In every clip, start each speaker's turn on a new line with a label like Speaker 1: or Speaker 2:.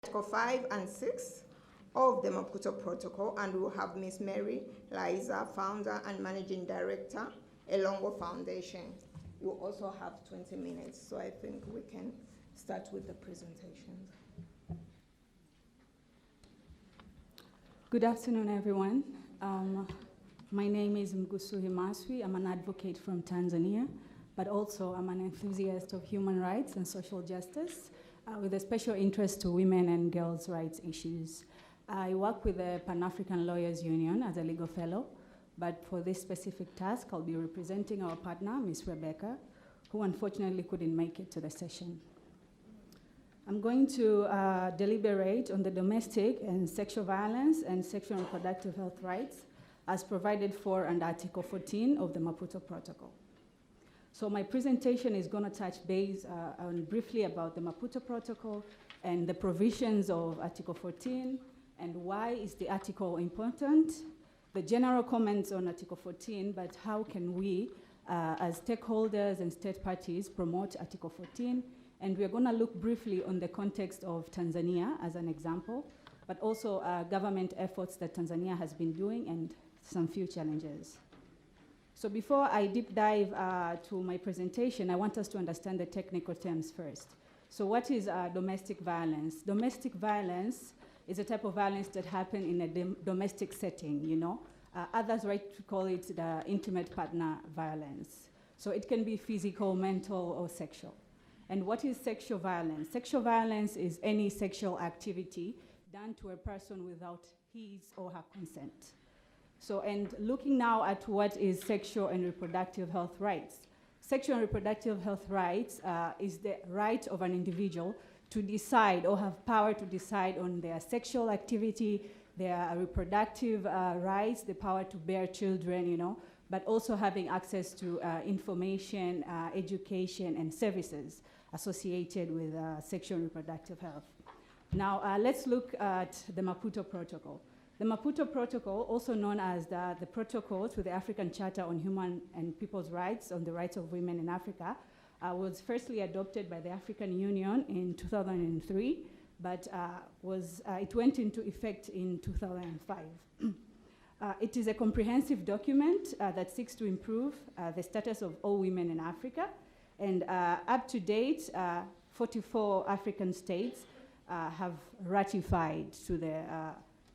Speaker 1: Article 5 and 6 of the Maputo Protocol, and we will have Ms. Mary Liza, founder and managing director, Elongo Foundation. You will also have 20 minutes, so I think we can start with the presentations.
Speaker 2: Good afternoon, everyone. My name is Mgusu Himaswi. I'm an advocate from Tanzania, but also I'm an enthusiast of human rights and social justice with a special interest to women and girls' rights issues. I work with the Pan-African Lawyers Union as a legal fellow, but for this specific task, I'll be representing our partner, Ms. Rebecca, who unfortunately couldn't make it to the session. I'm going to deliberate on the domestic and sexual violence and sexual and reproductive health rights as provided for under Article 14 of the Maputo Protocol. So my presentation is going to touch base on briefly about the Maputo Protocol and the provisions of Article 14 and why is the article important, the general comments on Article 14, but how can we as stakeholders and state parties promote Article 14. And we're going to look briefly on the context of Tanzania as an example, but also government efforts that Tanzania has been doing and some few challenges. So before I deep dive to my presentation, I want us to understand the technical terms first. So what is domestic violence? Domestic violence is a type of violence that happens in a domestic setting, you know. Others like to call it the intimate partner violence. So it can be physical, mental, or sexual. And what is sexual violence? Sexual violence is any sexual activity done to a person without his or her consent. So, and looking now at what is sexual and reproductive health rights. Sexual and reproductive health rights is the right of an individual to decide or have power to decide on their sexual activity, their reproductive rights, the power to bear children, you know, but also having access to information, education, and services associated with sexual and reproductive health. Now, let's look at the Maputo Protocol. The Maputo Protocol, also known as the Protocol to the African Charter on Human and People's Rights on the Rights of Women in Africa, was firstly adopted by the African Union in 2003, but it went into effect in 2005. It is a comprehensive document that seeks to improve the status of all women in Africa, and up to date, 44 African states have ratified to the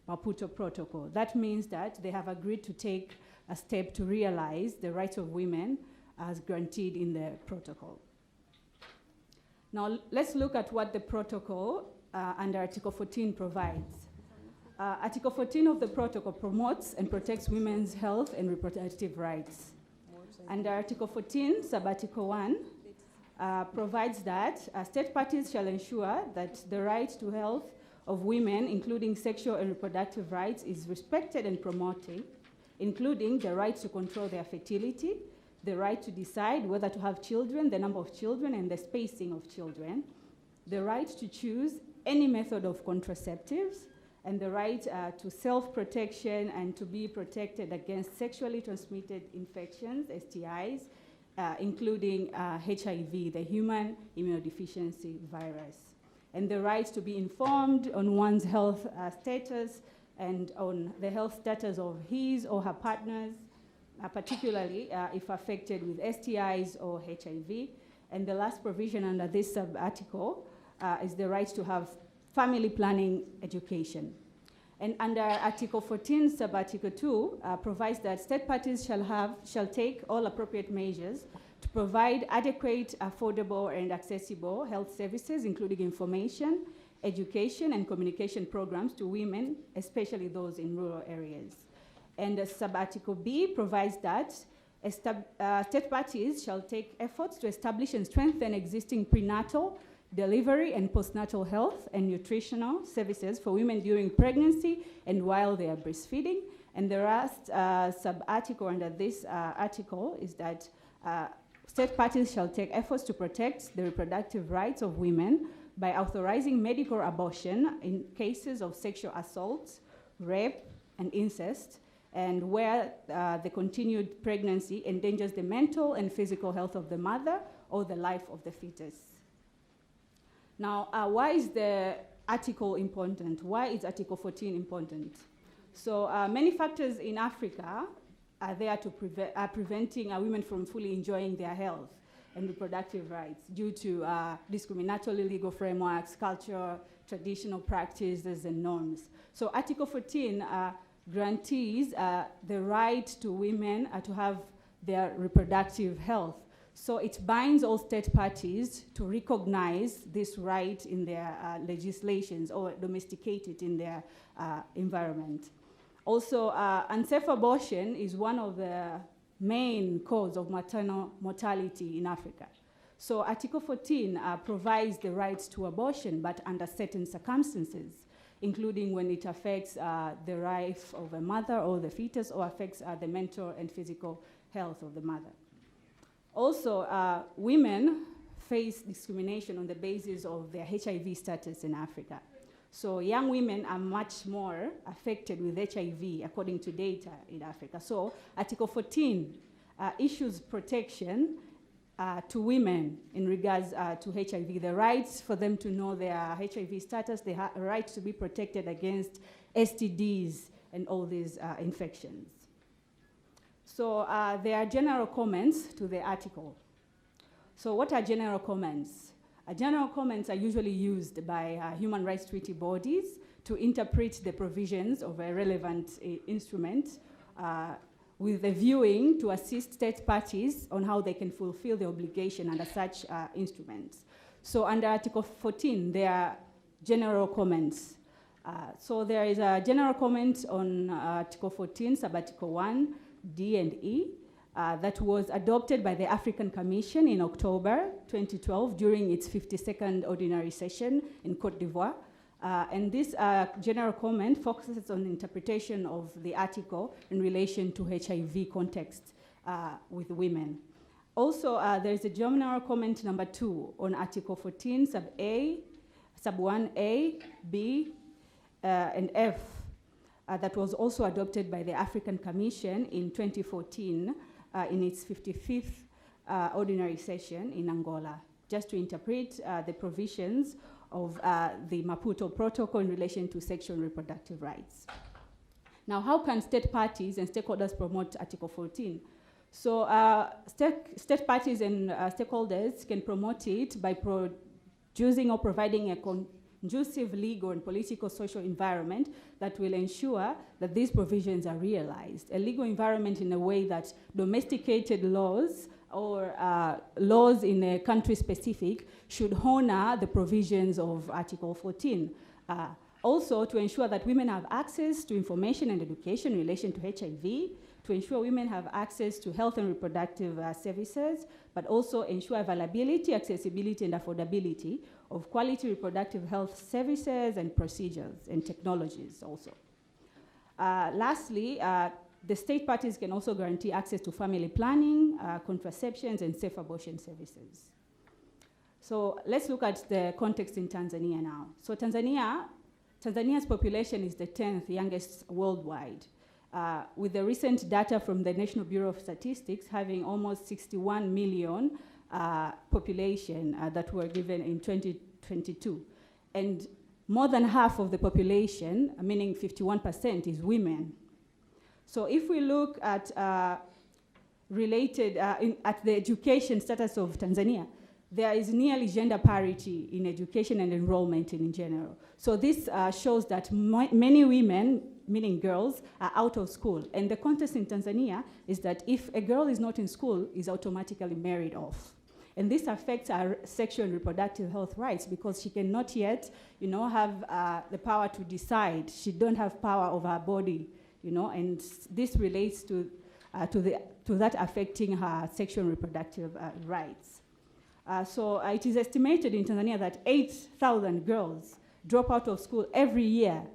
Speaker 2: Maputo Protocol. That means that they have agreed to take a step to realize the rights of women as granted in the protocol. Now let's look at what the protocol under Article 14 provides. Article 14 of the protocol promotes and protects women's health and reproductive rights. Under Article 14, Sub-Article 1, provides that state parties shall ensure that the right to health of women, including sexual and reproductive rights, is respected and promoted, including the right to control their fertility, the right to decide whether to have children, the number of children, and the spacing of children, the right to choose any method of contraceptives, and the right to self-protection and to be protected against sexually transmitted infections, STIs, including HIV, the human immunodeficiency virus, and the right to be informed on one's health status and on the health status of his or her partners, particularly if affected with STIs or HIV. And the last provision under this sub-article is the right to have family planning education. And under Article 14, Sub-Article 2, provides that state parties shall take all appropriate measures to provide adequate, affordable, and accessible health services, including information, education, and communication programs to women, especially those in rural areas. And Sub-Article B provides that state parties shall take efforts to establish and strengthen existing prenatal, delivery, and postnatal health and nutritional services for women during pregnancy and while they are breastfeeding. And the last sub-article under this article is that state parties shall take efforts to protect the reproductive rights of women by authorizing medical abortion in cases of sexual assault, rape, and incest, and where the continued pregnancy endangers the mental and physical health of the mother or the life of the fetus. Now, why is the Article important? Why is Article 14 important? So many factors in Africa are there to preventing women from fully enjoying their health and reproductive rights due to discriminatory legal frameworks, culture, traditional practices, and norms. So Article 14 guarantees the right to women to have their reproductive health. So it binds all state parties to recognize this right in their legislations or domesticate it in their environment. Also, unsafe abortion is one of the main cause of maternal mortality in Africa. So Article 14 provides the right to abortion, but under certain circumstances, including when it affects the life of a mother or the fetus, or affects the mental and physical health of the mother. Also, women face discrimination on the basis of their HIV status in Africa. So young women are much more affected with HIV according to data in Africa. So Article 14 issues protection to women in regards to HIV, the rights for them to know their HIV status, the right to be protected against STDs and all these infections. So there are general comments to the article. So what are general comments? General comments are usually used by human rights treaty bodies to interpret the provisions of a relevant instrument with a viewing to assist state parties on how they can fulfill the obligation under such instruments. So under Article 14, there are general comments. So there is a general comment on Article 14, Sub-Article 1, D and E, that was adopted by the African Commission in October 2012 during its 52nd ordinary session in Cote d'Ivoire. And this general comment focuses on interpretation of the article in relation to HIV context with women. Also, there is a general comment number 2 on Article 14, Sub-A, Sub-1A, B, and F, that was also adopted by the African Commission in 2014 in its 55th ordinary session in Angola, just to interpret the provisions of the Maputo Protocol in relation to sexual and reproductive rights. Now, how can state parties and stakeholders promote Article 14? So state parties and stakeholders can promote it by producing or providing a conducive legal and political social environment that will ensure that these provisions are realized. A legal environment in a way that domesticated laws or laws in a country specific should honor the provisions of Article 14. Also, to ensure that women have access to information and education in relation to HIV, to ensure women have access to health and reproductive services, but also ensure availability, accessibility, and affordability of quality reproductive health services and procedures and technologies also. Lastly, the state parties can also guarantee access to family planning, contraceptions, and safe abortion services. So let's look at the context in Tanzania now. So Tanzania's population is the 10th youngest worldwide, with the recent data from the National Bureau of Statistics having almost 61 million population that were given in 2022. And more than half of the population, meaning 51%, is women. So if we look at at the education status of Tanzania, there is nearly gender parity in education and enrollment in general. So this shows that many women, meaning girls, are out of school. And the context in Tanzania is that if a girl is not in school, is automatically married off. And this affects our sexual and reproductive health rights because she cannot yet, have the power to decide. She don't have power over her body, and this relates to that affecting her sexual and reproductive rights. So it is estimated in Tanzania that 8,000 girls drop out of school every year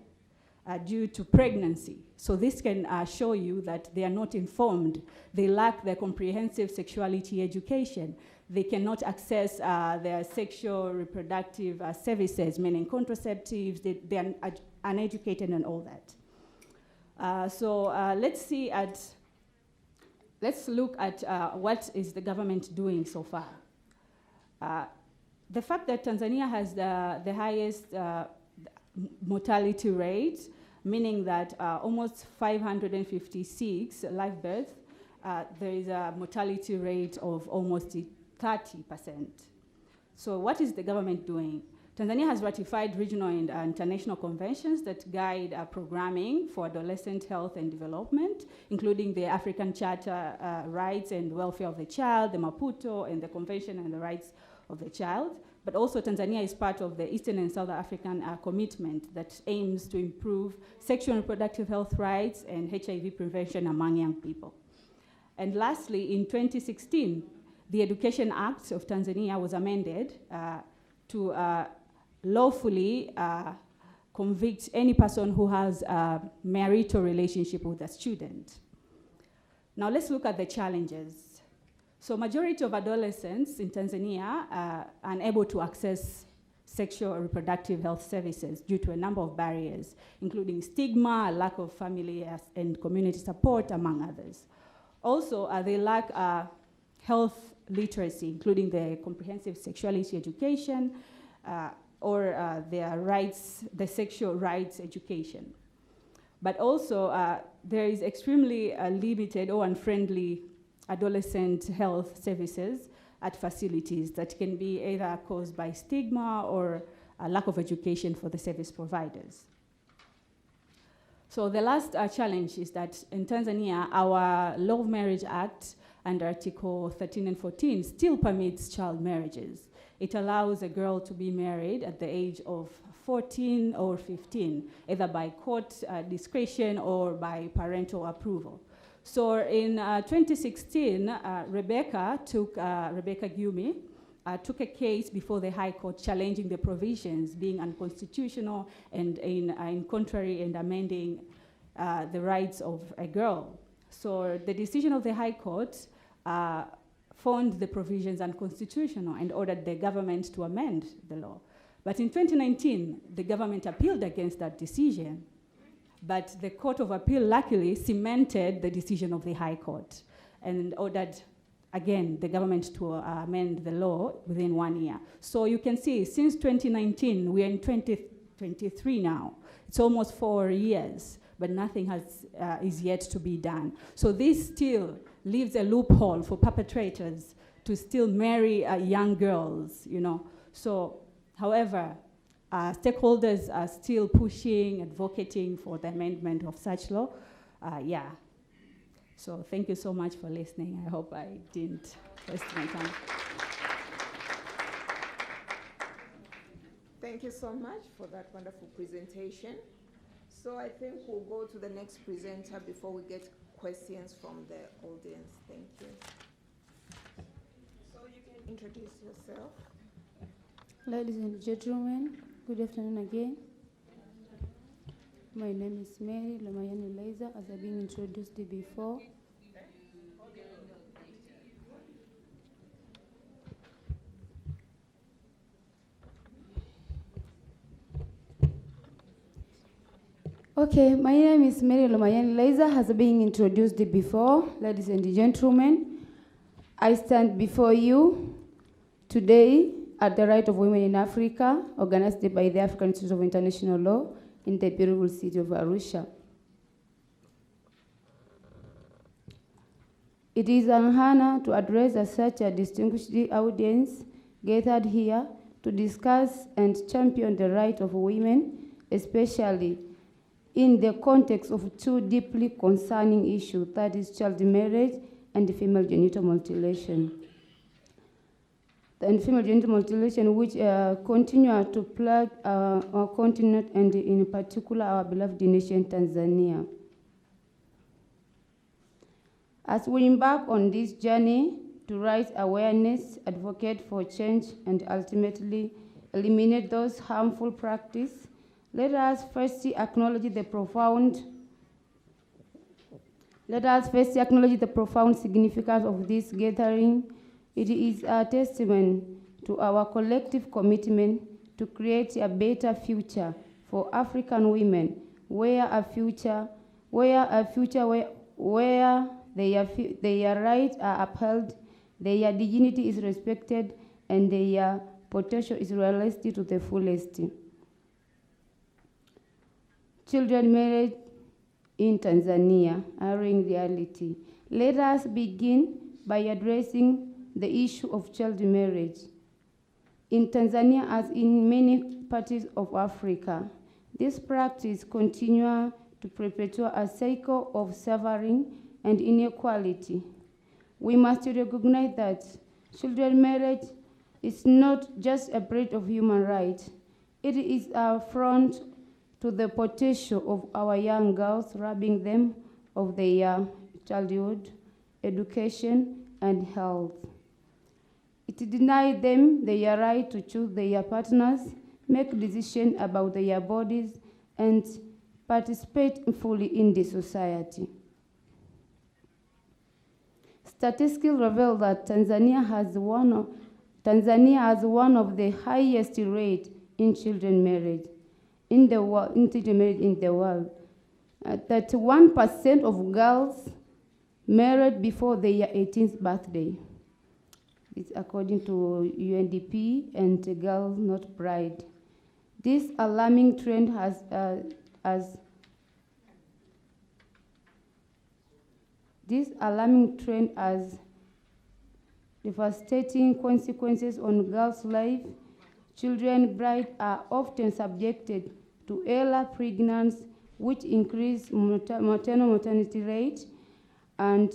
Speaker 2: due to pregnancy. So this can show you that they are not informed. They lack the comprehensive sexuality education. They cannot access their sexual reproductive services, meaning contraceptives. They are uneducated and all that. So let's look at what is the government doing so far. The fact that Tanzania has the highest mortality rate, meaning that almost 556 live births, there is a mortality rate of almost 30%. So what is the government doing? Tanzania has ratified regional and international conventions that guide programming for adolescent health and development, including the African Charter Rights and Welfare of the Child, the Maputo, and the Convention on the Rights of the Child. But also Tanzania is part of the Eastern and South African commitment that aims to improve sexual and reproductive health rights and HIV prevention among young people. And lastly, in 2016, the Education Act of Tanzania was amended to lawfully convict any person who has a marital relationship with a student. Now let's look at the challenges. So majority of adolescents in Tanzania are unable to access sexual or reproductive health services due to a number of barriers, including stigma, lack of family and community support, among others. Also, they lack health literacy, including the comprehensive sexuality education, or their rights, the sexual rights education. But also, there is extremely limited or unfriendly adolescent health services at facilities that can be either caused by stigma or a lack of education for the service providers. So the last challenge is that in Tanzania, our Law of Marriage Act under Article 13 and 14 still permits child marriages. It allows a girl to be married at the age of 14 or 15, either by court discretion or by parental approval. So in 2016, Rebecca Gyumi took a case before the High Court challenging the provisions being unconstitutional and in contrary and amending the rights of a girl. So the decision of the High Court found the provisions unconstitutional and ordered the government to amend the law. But in 2019, the government appealed against that decision, but the Court of Appeal luckily cemented the decision of the High Court and ordered, again, the government to amend the law within 1 year. So you can see, since 2019, we are in 2023 now. It's almost 4 years, but nothing is yet to be done. So this still leaves a loophole for perpetrators to still marry young girls, you know. So, however, stakeholders are still pushing, advocating for the amendment of such law. Yeah. So thank you so much for listening. I hope I didn't waste my time.
Speaker 1: Thank you so much for that wonderful presentation. So I think we'll go to the next presenter before we get questions from the audience. Thank you. So you can introduce yourself.
Speaker 3: Ladies and gentlemen, good afternoon again. My name is Mary Lomayani Liza, as I've been introduced before. Okay, my name is Mary Lomayani Liza, as being introduced before. Ladies and gentlemen, I stand before you today at the Right of Women in Africa, organized by the African Institute of International Law in the beautiful city of Arusha. It is an honor to address such a distinguished audience gathered here to discuss and champion the right of women, especially in the context of two deeply concerning issues, that is child marriage and female genital mutilation. And female genital mutilation, which continue to plague our continent and in particular our beloved nation, Tanzania. As we embark on this journey to raise awareness, advocate for change, and ultimately eliminate those harmful practices, let us first acknowledge the profound significance of this gathering. It is a testament to our collective commitment to create a better future for African women, where their rights are upheld, their dignity is respected, and their potential is realized to the fullest. children marriage in Tanzania are in reality. Let us begin by addressing the issue of child marriage. In Tanzania, as in many parts of Africa, this practice continues to perpetuate a cycle of suffering and inequality. We must recognize that children marriage is not just a breach of human rights. It is an affront to the potential of our young girls, robbing them of their childhood, education, and health. It denies them their right to choose their partners, make decisions about their bodies, and participate fully in the society. Statistics reveal that Tanzania has one of the highest rates in children marriage in the world. 31% of girls married before their 18th birthday. It's according to UNDP and Girls Not Bride. This alarming trend has devastating consequences on girls' life. Children brides are often subjected to early pregnancy, which increase maternal mortality rate and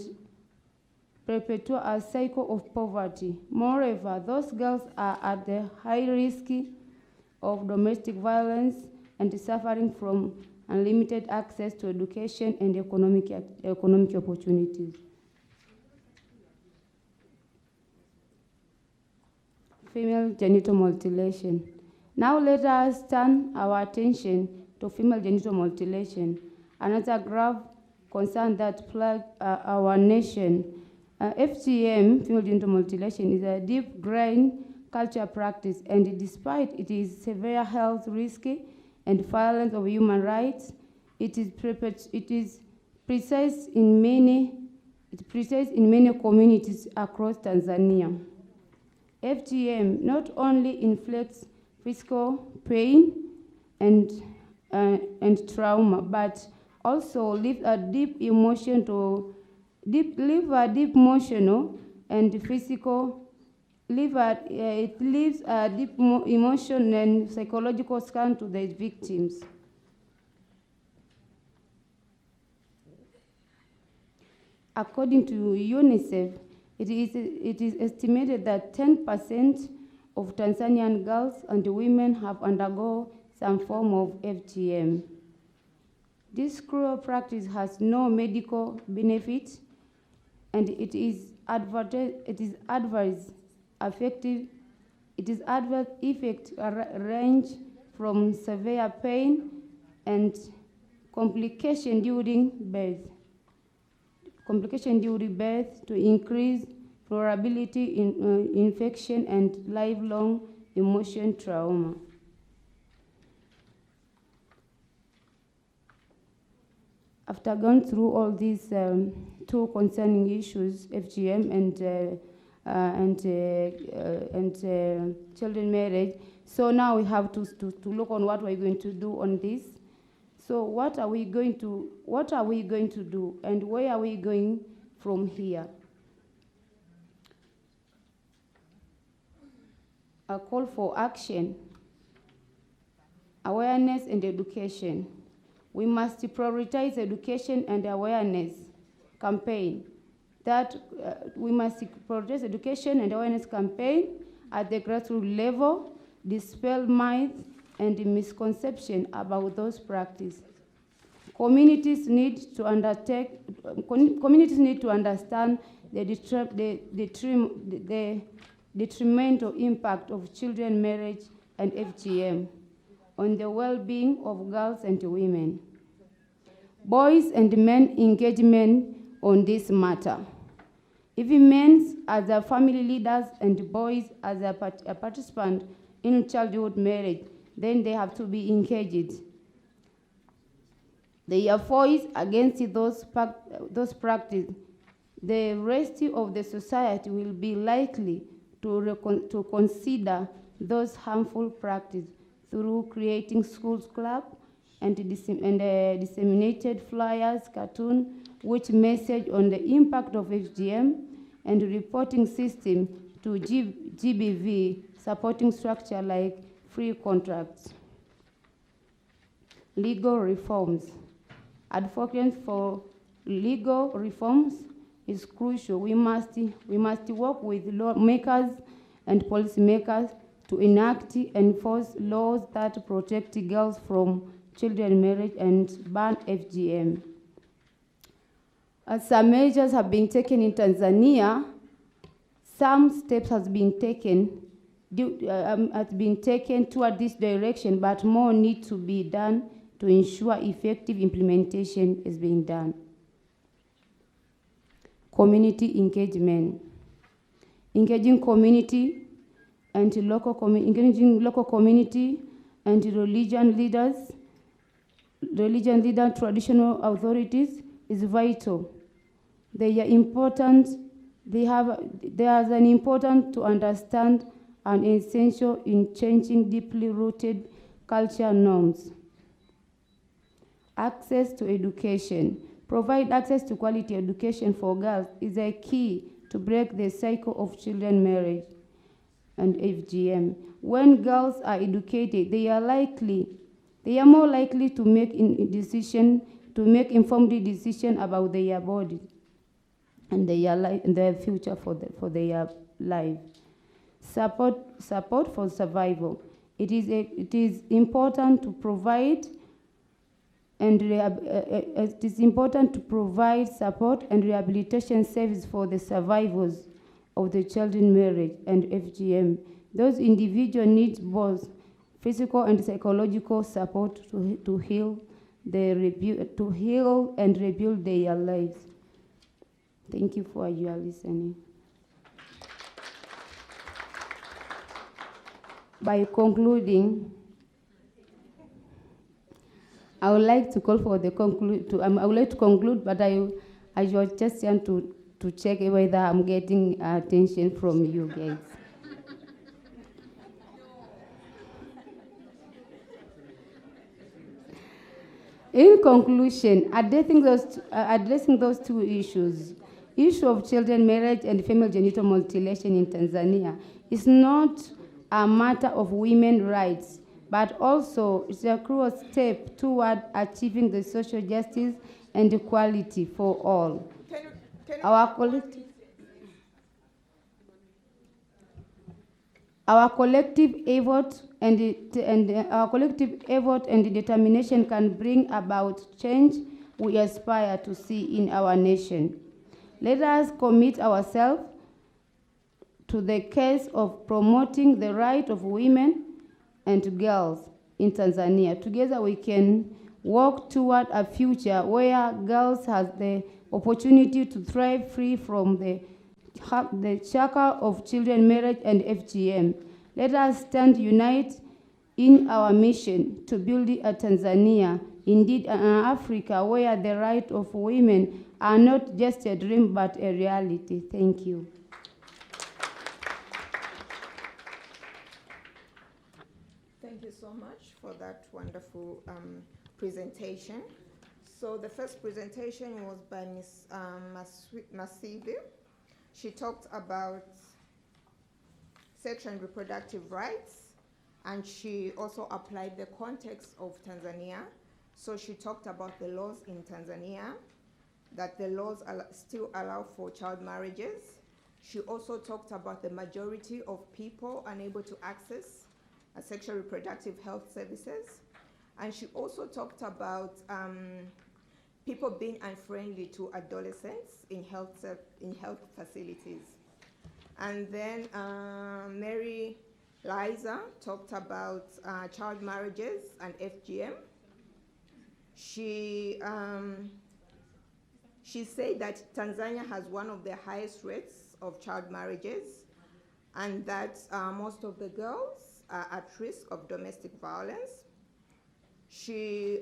Speaker 3: perpetuate a cycle of poverty. Moreover, those girls are at the high risk of domestic violence and suffering from unlimited access to education and economic opportunities. Female genital mutilation. Now let us turn our attention to female genital mutilation, another grave concern that plagues our nation. FGM, female genital mutilation, is a deep-grained cultural practice, and despite it is severe health risk and violence of human rights, it is precise in many communities across Tanzania. FGM not only inflicts physical pain and trauma, but also leaves a deep emotional and physical. It leaves a deep emotion and psychological scar to the victims. According to UNICEF, it is estimated that 10% of Tanzanian girls and women have undergone some form of FGM. This cruel practice has no medical benefit, and its adverse effects range from severe pain and complication during birth to increased probability in infection and lifelong emotional trauma. After going through all these two concerning issues, FGM and children marriage, so now we have to look on what we're going to do on this. So what are we going to do, and where are we going from here? A call for action, awareness and education. We must prioritize education and awareness campaign. We must prioritize education and awareness campaign at the grassroots level, dispel myths and misconception about those practices. Communities need to understand the detrimental impact of children marriage and FGM on the well-being of girls and women. Boys and men engagement on this matter. Even men as a family leaders and boys as a participant in childhood marriage, then they have to be engaged. Their voice against those practices, the rest of the society will be likely to consider those harmful practices through creating schools club, and disseminated flyers, cartoon, which message on the impact of FGM, and reporting system to GBV, supporting structure like free contracts. Legal reforms. Advocacy for legal reforms is crucial. We must work with lawmakers and policymakers to enact and enforce laws that protect girls from children marriage and ban FGM. As some measures have been taken in Tanzania, some steps has been taken toward this direction, but more need to be done to ensure effective implementation is being done. Community engagement. Engaging community and local community and religion leaders, traditional authorities is vital. They are important. They are an important to understand and essential in changing deeply rooted cultural norms. Access to education. Provide access to quality education for girls is a key to break the cycle of children marriage and FGM. When girls are educated, they are more likely to make informed decision about their body and their future for their life. Support for survival. It is important to provide support and rehabilitation service for the survivors of the children marriage and FGM. Those individuals need both physical and psychological support to heal and rebuild their lives. Thank you for your listening. By concluding, I would like to call for I would like to conclude, but I was just trying to check whether I'm getting attention from you guys. In conclusion, addressing those two issues, issue of children marriage and female genital mutilation in Tanzania is not a matter of women's rights, but also it's a crucial step toward achieving the social justice and equality for all. Our collective effort and determination can bring about change we aspire to see in our nation. Let us commit ourselves to the case of promoting the right of women and girls in Tanzania. Together we can work toward a future where girls have the opportunity to thrive free from the shackle of children marriage and FGM. Let us stand united in our mission to build a Tanzania, indeed an Africa, where the rights of women are not just a dream but a reality. Thank you.
Speaker 1: Thank you so much for that wonderful presentation. So the first presentation was by Ms. Masivi. She talked about sexual and reproductive rights, and she also applied the context of Tanzania. So she talked about the laws in Tanzania, that the laws still allow for child marriages. She also talked about the majority of people unable to access sexual reproductive health services. And she also talked about people being unfriendly to adolescents in health facilities. And then Mary Liza talked about child marriages and FGM. She said that Tanzania has one of the highest rates of child marriages, and that most of the girls are at risk of domestic violence. She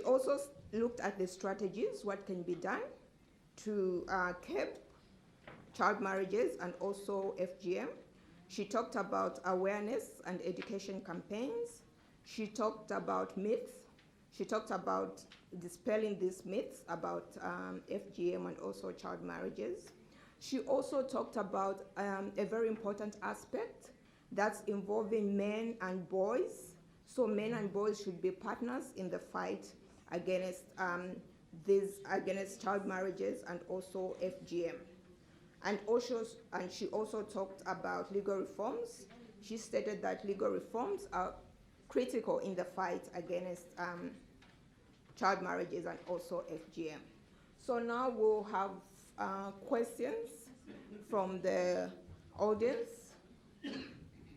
Speaker 1: also looked at the strategies, what can be done to curb child marriages and also FGM. She talked about awareness and education campaigns. She talked about myths. She talked about dispelling these myths about FGM and also child marriages. She also talked about a very important aspect that's involving men and boys. So men and boys should be partners in the fight against against child marriages and also FGM. And she also talked about legal reforms. She stated that legal reforms are critical in the fight against child marriages and also FGM. So now we'll have questions from the audience.